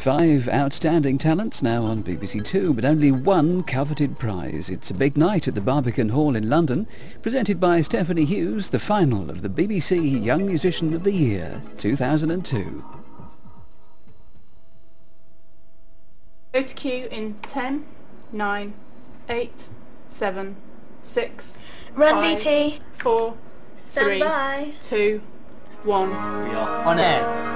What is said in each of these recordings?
5 outstanding talents now on BBC Two, but only one coveted prize. It's a big night at the Barbican Hall in London, presented by Stephanie Hughes, the final of the BBC Young Musician of the Year 2002. Go to queue in 10, 9, 8, 7, 6, Run 5, BT. 4, Stand 3, by. 2, 1. We are on air.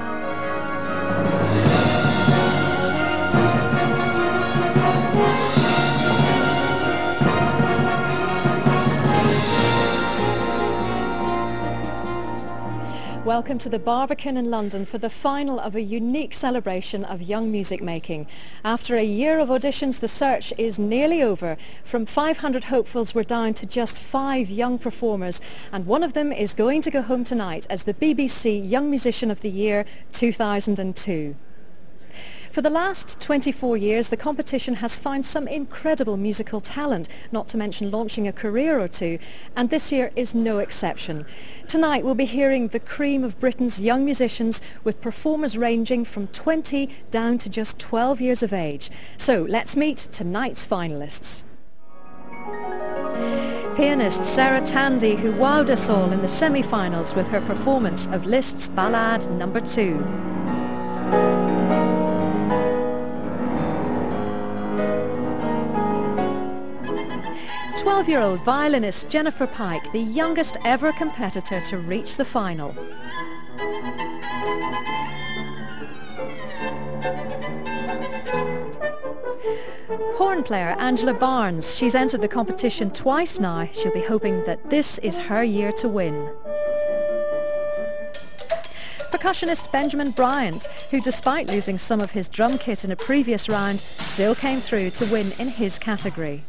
Welcome to the Barbican in London for the final of a unique celebration of young music making. After a year of auditions, the search is nearly over. From 500 hopefuls, we're down to just 5 young performers, and one of them is going to go home tonight as the BBC Young Musician of the Year 2002. For the last 24 years, the competition has found some incredible musical talent, not to mention launching a career or two, and this year is no exception. Tonight we'll be hearing the cream of Britain's young musicians, with performers ranging from 20 down to just 12 years of age. So let's meet tonight's finalists. Pianist Sarah Tandy, who wowed us all in the semi-finals with her performance of Liszt's Ballade No. 2. 12-year-old violinist Jennifer Pike, the youngest ever competitor to reach the final. Horn player Angela Barnes, she's entered the competition twice now. She'll be hoping that this is her year to win. Percussionist Benjamin Bryant, who despite losing some of his drum kit in a previous round, still came through to win in his category.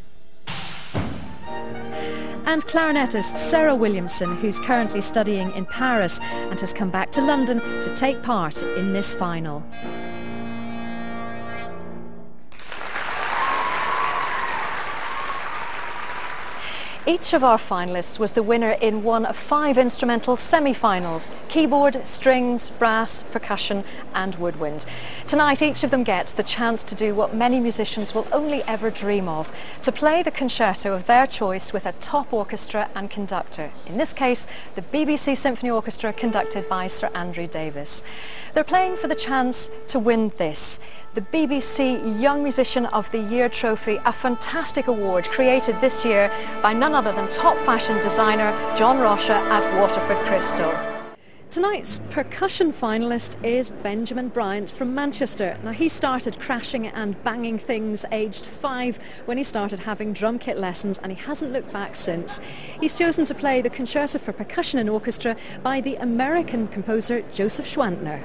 And clarinetist Sarah Williamson, who's currently studying in Paris and has come back to London to take part in this final. Each of our finalists was the winner in one of 5 instrumental semi-finals: keyboard, strings, brass, percussion and woodwind. Tonight each of them gets the chance to do what many musicians will only ever dream of: to play the concerto of their choice with a top orchestra and conductor. In this case, the BBC Symphony Orchestra, conducted by Sir Andrew Davis. They're playing for the chance to win this, the BBC Young Musician of the Year trophy, a fantastic award created this year by none other than top fashion designer John Rocha at Waterford Crystal. Tonight's percussion finalist is Benjamin Bryant from Manchester. Now, he started crashing and banging things aged 5 when he started having drum kit lessons, and he hasn't looked back since. He's chosen to play the Concerto for Percussion and Orchestra by the American composer Joseph Schwantner.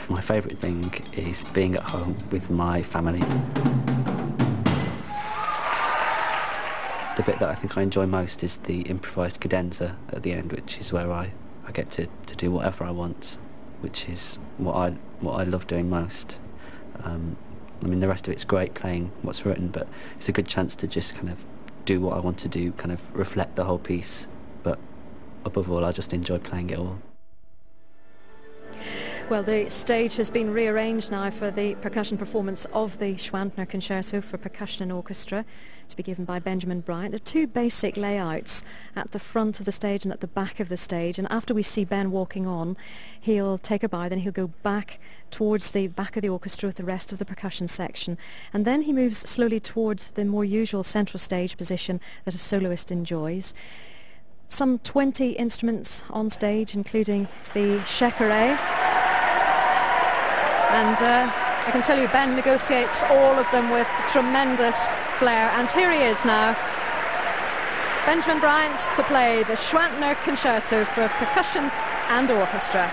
My favourite thing is being at home with my family. The bit that I think I enjoy most is the improvised cadenza at the end, which is where I get to do whatever I want, which is what I love doing most. I mean, the rest of it's great, playing what's written, but it's a good chance to just kind of do what I want to do, kind of reflect the whole piece, but above all I just enjoy playing it all. Well, the stage has been rearranged now for the percussion performance of the Schwantner Concerto for Percussion and Orchestra, to be given by Benjamin Bryant. There are 2 basic layouts at the front of the stage and at the back of the stage, and after we see Ben walking on, he'll take a bow, then he'll go back towards the back of the orchestra with the rest of the percussion section, and then he moves slowly towards the more usual central stage position that a soloist enjoys. Some 20 instruments on stage, including the Shekere. And I can tell you, Ben negotiates all of them with tremendous flair. And here he is now, Benjamin Bryant, to play the Schwantner Concerto for Percussion and Orchestra.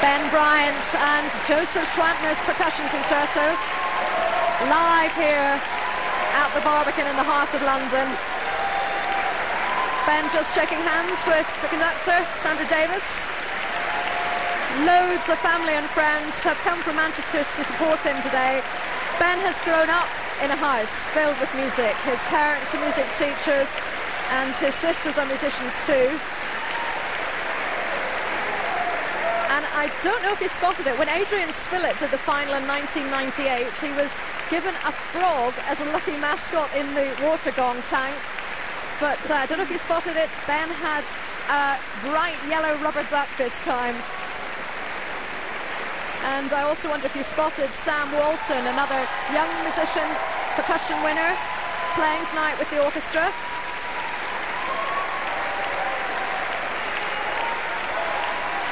Ben Bryant and Joseph Schwantner's percussion concerto, live here at the Barbican in the heart of London. Ben just shaking hands with the conductor, Sandra Davis. Loads of family and friends have come from Manchester to support him today. Ben has grown up in a house filled with music. His parents are music teachers and his sisters are musicians too. And I don't know if you spotted it, when Adrian Spillett did the final in 1998, he was given a frog as a lucky mascot in the water gong tank. But I don't know if you spotted it, Ben had a bright yellow rubber duck this time. And I also wonder if you spotted Sam Walton, another young musician, percussion winner, playing tonight with the orchestra.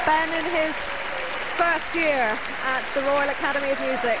Ben in his first year at the Royal Academy of Music.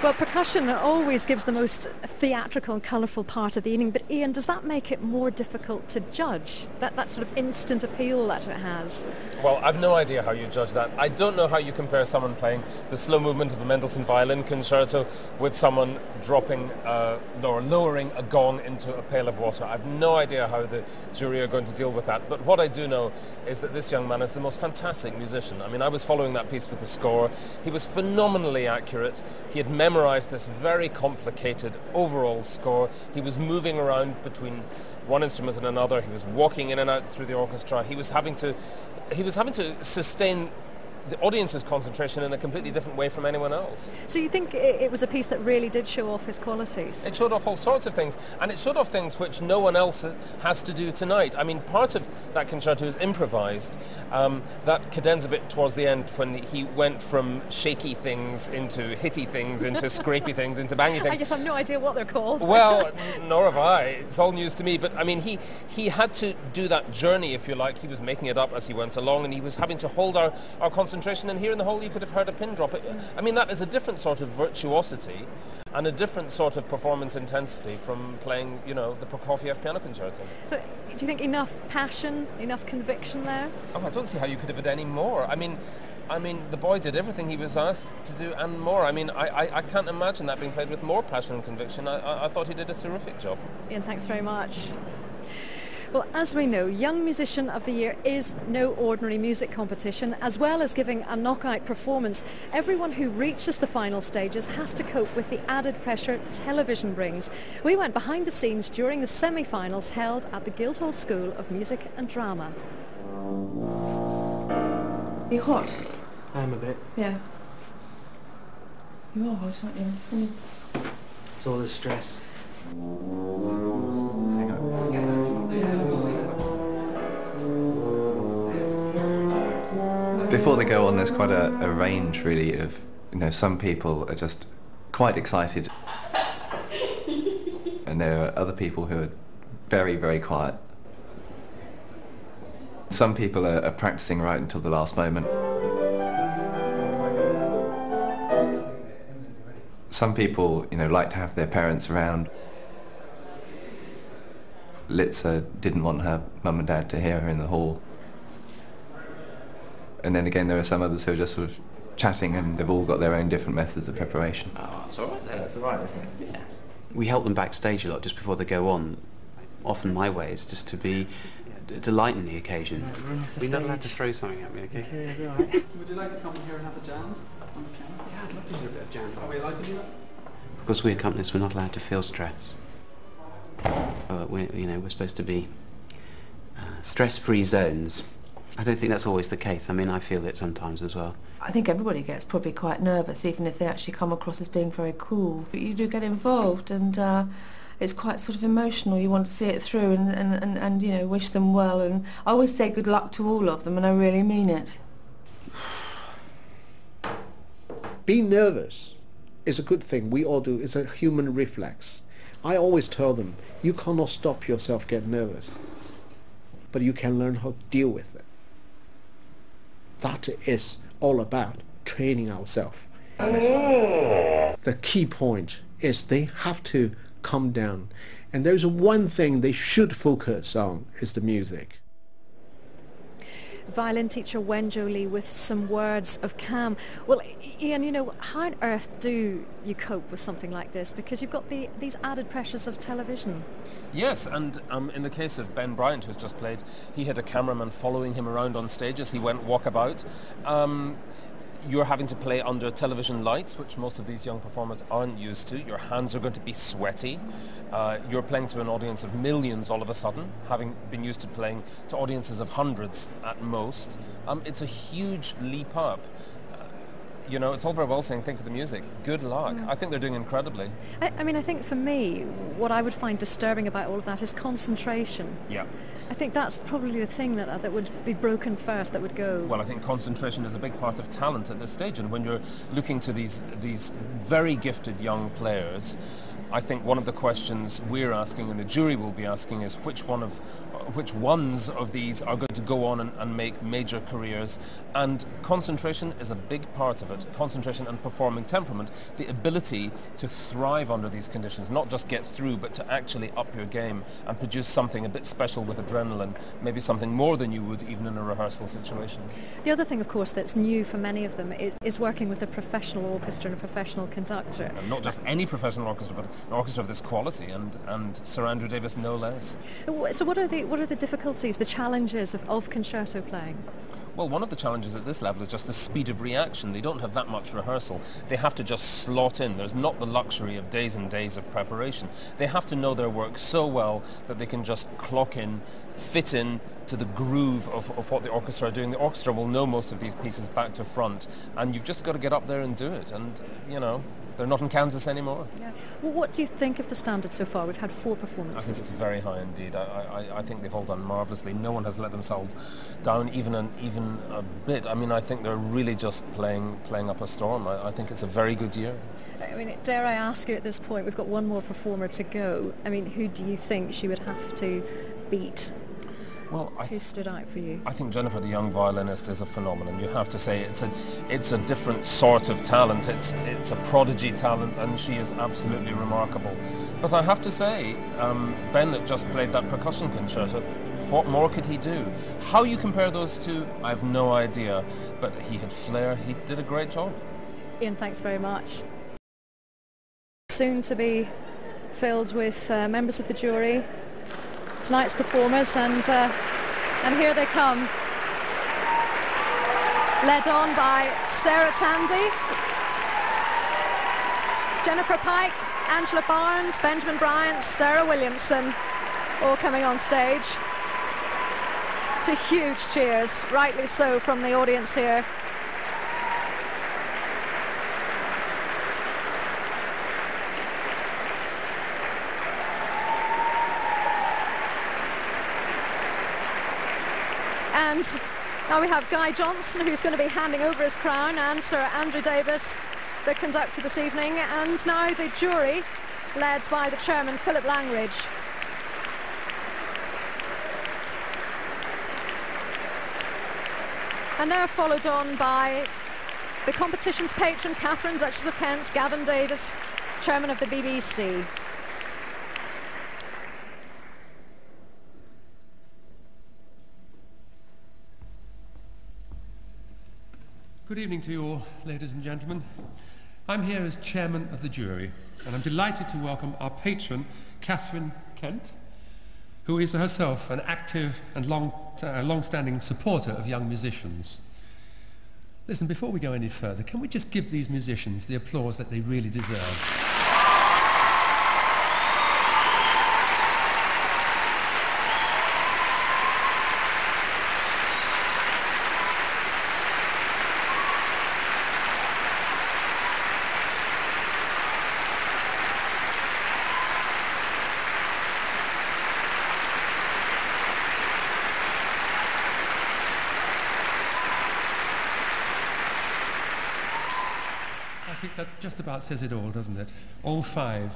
Well, percussion always gives the most theatrical and colourful part of the evening, but Ian, does that make it more difficult to judge, that sort of instant appeal that it has? Well, I've no idea how you judge that. I don't know how you compare someone playing the slow movement of a Mendelssohn violin concerto with someone dropping or lowering a gong into a pail of water. I've no idea how the jury are going to deal with that, but what I do know is that this young man is the most fantastic musician. I mean, I was following that piece with the score. He was phenomenally accurate. He had memorized this very complicated overall score. He was moving around between one instrument and another. He was walking in and out through the orchestra. He was having to sustain the audience's concentration in a completely different way from anyone else. So you think it was a piece that really did show off his qualities? It showed off all sorts of things, and it showed off things which no one else has to do tonight. I mean, part of that concerto is improvised. That cadenza bit towards the end, when he went from shaky things into hitty things, into scrapey things, into bangy things. I just have no idea what they're called. Well, nor have I. It's all news to me. But I mean, he had to do that journey, if you like. He was making it up as he went along, and he was having to hold our concentration. And here in the hall, you could have heard a pin drop. I mean, that is a different sort of virtuosity and a different sort of performance intensity from playing, you know, the Prokofiev piano concerto. So, do you think enough passion, enough conviction there? Oh, I don't see how you could have had any more. I mean, the boy did everything he was asked to do and more. I mean, I can't imagine that being played with more passion and conviction. I thought he did a terrific job. Ian, thanks very much. Well, as we know, Young Musician of the Year is no ordinary music competition. As well as giving a knockout performance, everyone who reaches the final stages has to cope with the added pressure television brings. We went behind the scenes during the semi-finals held at the Guildhall School of Music and Drama. Are you hot? I am a bit. Yeah. You are hot, aren't you? It's all the stress. Before they go on, there's quite a range, really, of, you know, some people are just quite excited, and there are other people who are very, very quiet. Some people are practicing right until the last moment. Some people, you know, like to have their parents around. Litza didn't want her mum and dad to hear her in the hall. And then again, there are some others who are just sort of chatting, and they've all got their own different methods of preparation. Oh, it's all right. That's all right, isn't it? Yeah. We help them backstage a lot just before they go on. Often my way is just to lighten the occasion. We're not allowed to throw something at me, okay? It's all right. Would you like to come here and have a jam on the piano? Yeah, I'd love to do a bit of jam. Are we allowed to do that? Because we're accompanist, we're not allowed to feel stress. We're supposed to be stress-free zones. I don't think that's always the case. I mean, I feel it sometimes as well. I think everybody gets probably quite nervous, even if they actually come across as being very cool. But you do get involved, and it's quite sort of emotional. You want to see it through and you know, wish them well. And I always say good luck to all of them, and I really mean it. Being nervous is a good thing. We all do. It's a human reflex. I always tell them, you cannot stop yourself get nervous, but you can learn how to deal with it. That is all about training ourselves. The key point is they have to calm down, and there's one thing they should focus on is the music. Violin teacher Wenjo Lee with some words of calm. Well, Ian, you know, how on earth do you cope with something like this? Because you've got these added pressures of television. Yes, and in the case of Ben Bryant, who's just played, he had a cameraman following him around on stage as he went walkabout. You're having to play under television lights, which most of these young performers aren't used to. Your hands are going to be sweaty. You're playing to an audience of millions all of a sudden, having been used to playing to audiences of hundreds at most. It's a huge leap up. You know, it's all very well saying think of the music. Good luck. I think they're doing incredibly. I mean, I think for me, what I would find disturbing about all of that is concentration. Yeah. I think that's probably the thing that would be broken first, that would go. Well, I think concentration is a big part of talent at this stage, and when you're looking to these very gifted young players, I think one of the questions we're asking and the jury will be asking is which ones of these are going to go on and make major careers, and concentration is a big part of it. Concentration and performing temperament, the ability to thrive under these conditions, not just get through, but to actually up your game and produce something a bit special with adrenaline, maybe something more than you would even in a rehearsal situation. The other thing, of course, that's new for many of them is working with a professional orchestra and a professional conductor. And not just any professional orchestra, but an orchestra of this quality, and Sir Andrew Davis no less. So what are the difficulties, the challenges of concerto playing? Well, one of the challenges at this level is just the speed of reaction. They don't have that much rehearsal. They have to just slot in. There's not the luxury of days and days of preparation. They have to know their work so well that they can just clock in, fit in to the groove of what the orchestra are doing. The orchestra will know most of these pieces back to front, and you've just got to get up there and do it. And, you know, they're not in Kansas anymore. Yeah. Well, what do you think of the standard so far? We've had 4 performances. I think it's very high indeed. I think they've all done marvellously. No one has let themselves down even a bit. I mean, I think they're really just playing up a storm. I think it's a very good year. I mean, dare I ask you at this point, we've got one more performer to go. I mean, who do you think she would have to beat? Well, who stood out for you? I think Jennifer, the young violinist, is a phenomenon. You have to say it's a different sort of talent. It's a prodigy talent, and she is absolutely remarkable. But I have to say, Ben that just played that percussion concerto, what more could he do? How you compare those two, I have no idea. But he had flair. He did a great job. Ian, thanks very much. Soon to be filled with members of the jury. Tonight's performers, and here they come, led on by Sarah Tandy, Jennifer Pike, Angela Barnes, Benjamin Bryant, Sarah Williamson, all coming on stage to huge cheers, rightly so, from the audience here. And now we have Guy Johnson, who's going to be handing over his crown, and Sir Andrew Davis, the conductor this evening, and now the jury, led by the chairman, Philip Langridge. And they're followed on by the competition's patron, Catherine, Duchess of Kent, Gavin Davis, chairman of the BBC. Good evening to you all, ladies and gentlemen. I'm here as chairman of the jury, and I'm delighted to welcome our patron, Catherine Kent, who is herself an active and long-standing supporter of young musicians. Listen, before we go any further, can we just give these musicians the applause that they really deserve? I think that just about says it all, doesn't it? All 5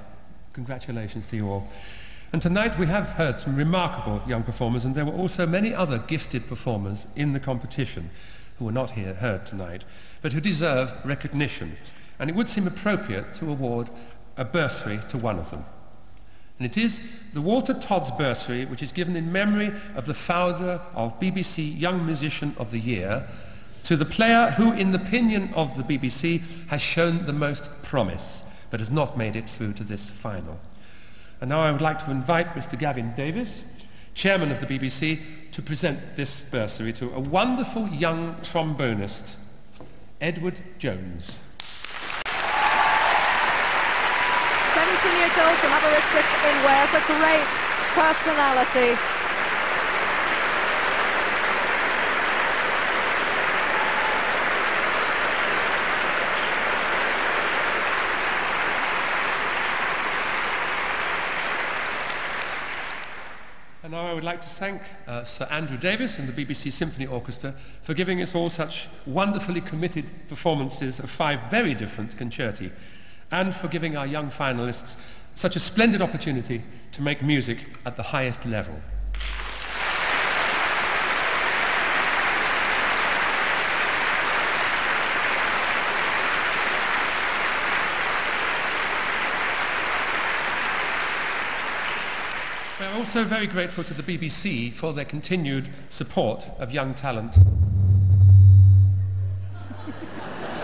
Congratulations to you all. And tonight we have heard some remarkable young performers, and there were also many other gifted performers in the competition who were not here heard tonight, but who deserve recognition. And it would seem appropriate to award a bursary to one of them. And it is the Walter Todd's bursary, which is given in memory of the founder of BBC Young Musician of the Year, to the player who, in the opinion of the BBC, has shown the most promise, but has not made it through to this final. And now I would like to invite Mr. Gavin Davis, chairman of the BBC, to present this bursary to a wonderful young trombonist, Edward Jones. 17 years old from Aberystwyth in Wales, a great personality. And now I would like to thank Sir Andrew Davis and the BBC Symphony Orchestra for giving us all such wonderfully committed performances of 5 very different concerti, and for giving our young finalists such a splendid opportunity to make music at the highest level. We're also very grateful to the BBC for their continued support of young talent.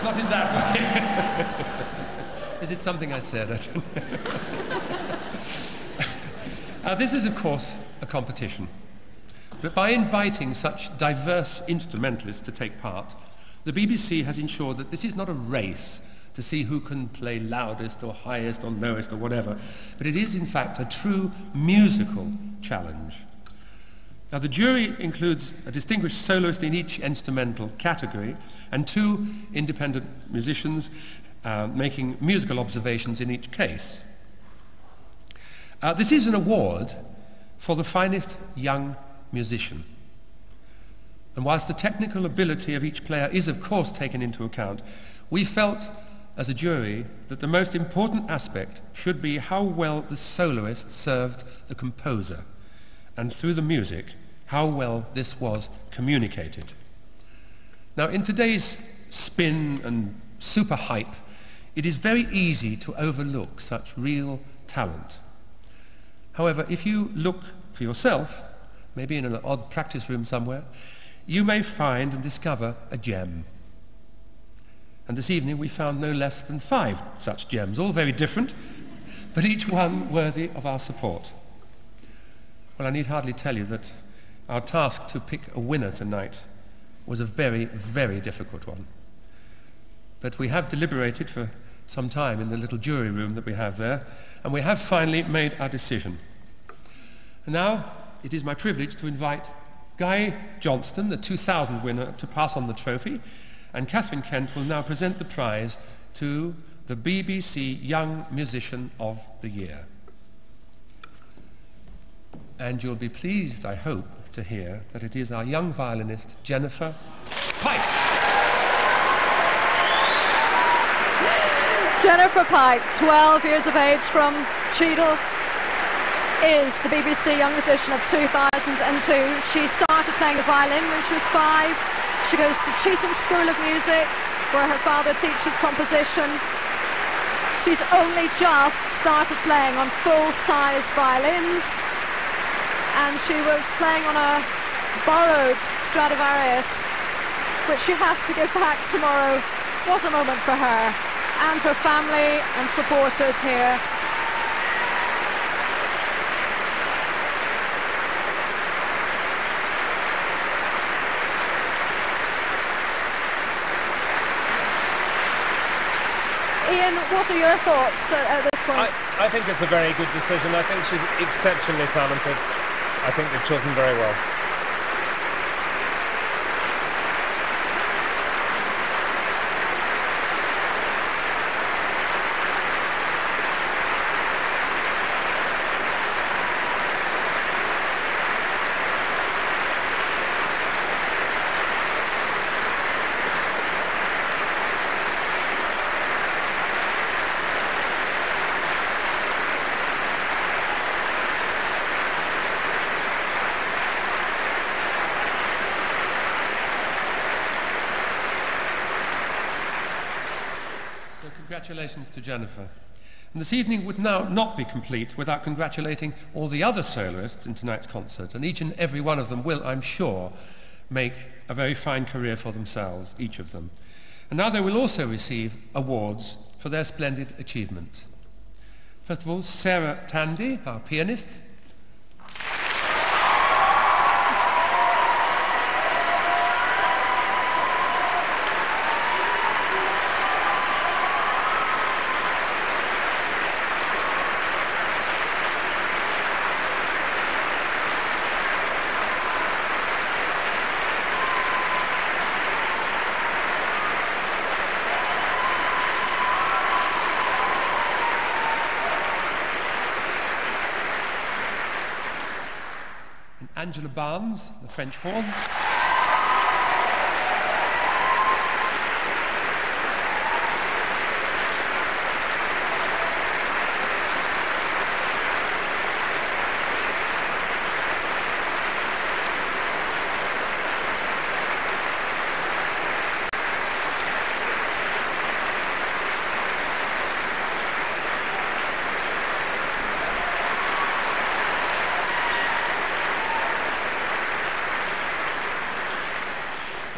Not in that way. Is it something I said? I don't know. This is, of course, a competition. But by inviting such diverse instrumentalists to take part, the BBC has ensured that this is not a race to see who can play loudest or highest or lowest or whatever, but it is in fact a true musical challenge. Now the jury includes a distinguished soloist in each instrumental category and 2 independent musicians making musical observations in each case. This is an award for the finest young musician. And whilst the technical ability of each player is of course taken into account, we felt as a jury that the most important aspect should be how well the soloist served the composer, and through the music, how well this was communicated. Now, in today's spin and super hype, it is very easy to overlook such real talent. However, if you look for yourself, maybe in an odd practice room somewhere, you may find and discover a gem. And this evening we found no less than 5 such gems, all very different, but each one worthy of our support. Well, I need hardly tell you that our task to pick a winner tonight was a very, very difficult one. But we have deliberated for some time in the little jury room that we have there, and we have finally made our decision. And now it is my privilege to invite Guy Johnston, the 2000 winner, to pass on the trophy, and Catherine Kent will now present the prize to the BBC Young Musician of the Year. And you'll be pleased, I hope, to hear that it is our young violinist, Jennifer Pike. Jennifer Pike, 12 years of age from Cheadle, is the BBC Young Musician of 2002. She started playing the violin when she was 5. She goes to Cheetham School of Music, where her father teaches composition. She's only just started playing on full-size violins, and she was playing on a borrowed Stradivarius, which she has to give back tomorrow. What a moment for her and her family and supporters here. Ian, what are your thoughts at this point? I think it's a very good decision. I think she's exceptionally talented. I think they've chosen very well. Congratulations to Jennifer. And this evening would now not be complete without congratulating all the other soloists in tonight's concert, and each and every one of them will, I'm sure, make a very fine career for themselves, each of them. And now they will also receive awards for their splendid achievement. First of all, Sarah Tandy, our pianist. Angela Barnes, the French horn.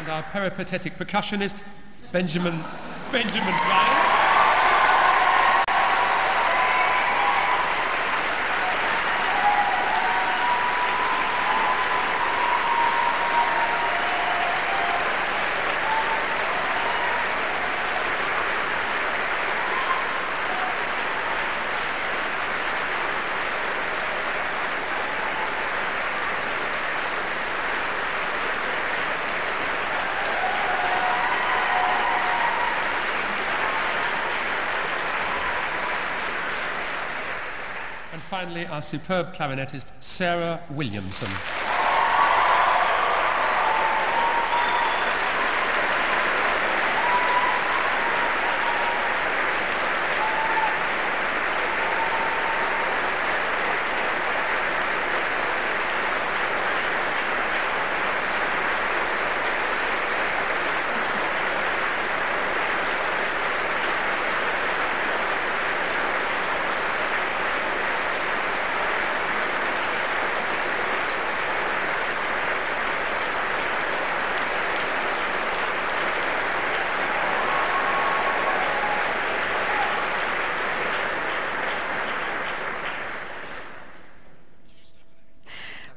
Our peripatetic percussionist, Benjamin Bryant. And finally, our superb clarinetist, Sarah Williamson.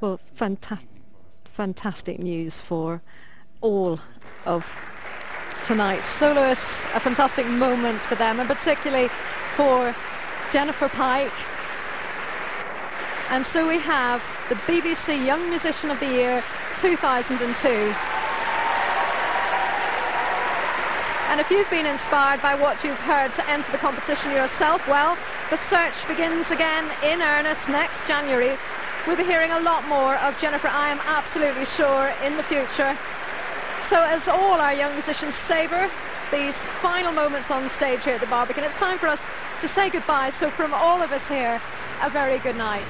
Well, fantastic news for all of tonight's soloists, a fantastic moment for them, and particularly for Jennifer Pike. And so we have the BBC Young Musician of the Year 2002. And if you've been inspired by what you've heard to enter the competition yourself, well, the search begins again in earnest next January. We'll be hearing a lot more of Jennifer, I am absolutely sure, in the future. So as all our young musicians savour these final moments on stage here at the Barbican, it's time for us to say goodbye. So from all of us here, a very good night.